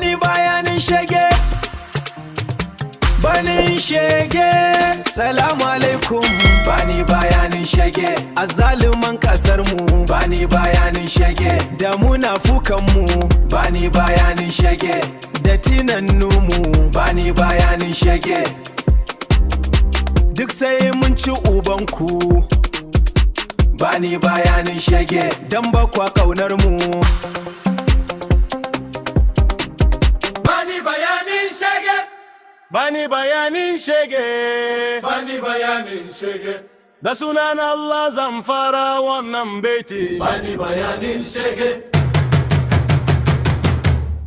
bani bayanin shege, banin shege. Salamu alaikum, bani bayanin shege. Azzaluman kasar mu, bani bayanin shege. Da munafukan mu, bani bayanin shege. Da tinannu mu, bani bayanin shege. Duk sai mun ci ubanku, bani bayanin shege. Dan bakwa kaunar mu. Bani bayanin shege, bani bayanin shege, bani bayanin shege. da sunan Allah zan fara wannan baiti. Bani bayanin shege,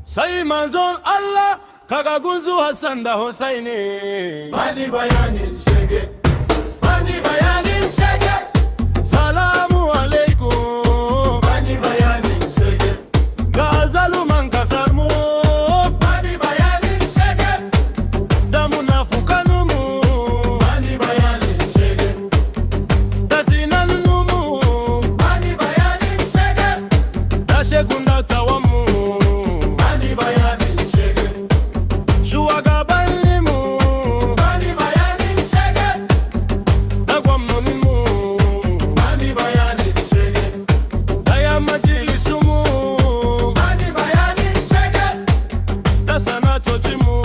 Sai manzon Allah kaga gunzu Hassan da Husaini. bani bayanin shege, bani bayanin shege. Salamu alaikum, Bani bayanin shege, ga zaluman kasar mu bani bayanin shege, da munafukan mu bani bayanin shege, da tinannu mu bani bayanin shege, da shegunda tawan mu bani bayanin shege, shugabannin mu bani bayanin shege, da gwamnonin mu bani bayanin shege, da yan majalisun mu bani bayanin shege, da sanatocin mu.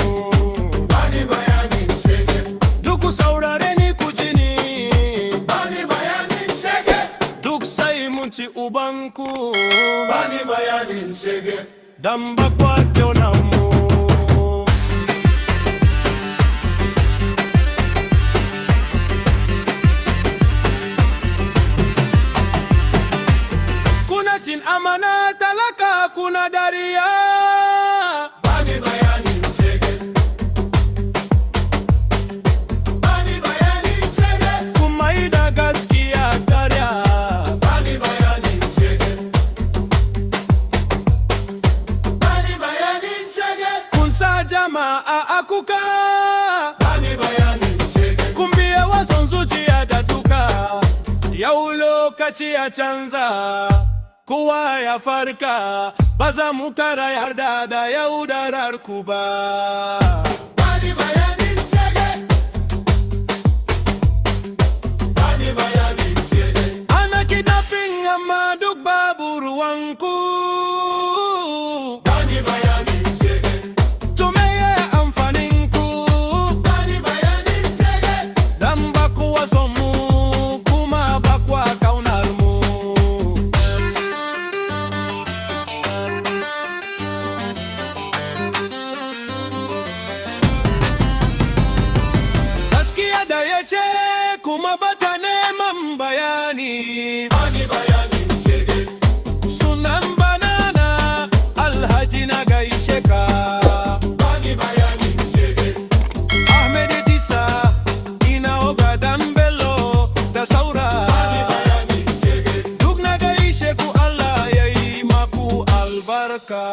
bani bayanin shege, Duk saurare ni ku ji ni, bani bayanin shege, duk sai mun ci ubanku, bani bayanin shege. dan bakwa taunan mu. Kuna cin amana talaka kuna dariya, Bani bayanin shege, bani bayanin shege, kun mai da gaskiya karya. bani bayanin shege, bani bayanin shege, Kun sa jama'a a kuka, bani bayanin shege, kun biya wasan zuciya da duka. Yau lokaci ya canza, kowa ya farka, ba za mu kara yarda da yaudarar ku ba. bani bayanin shege, bani bayanin shege, Ana kidnapping amma duk babu ruwanku. bani bayanin shege, To meye amfanin ku? bani bayanin shege, Dan ba kuwa son mu, kuma ba kuwa kaunar mu. Gaskiya da ya ce kuma bata neman bayani. bani bayanin shege, Sunan banana Alhaji na gaishe ka. bani bayanin shege, Ahmed Disa ina oga dan Bello da saura. bani bayanin shege, Duk na gaishe ku Allah ya yi maku albarka.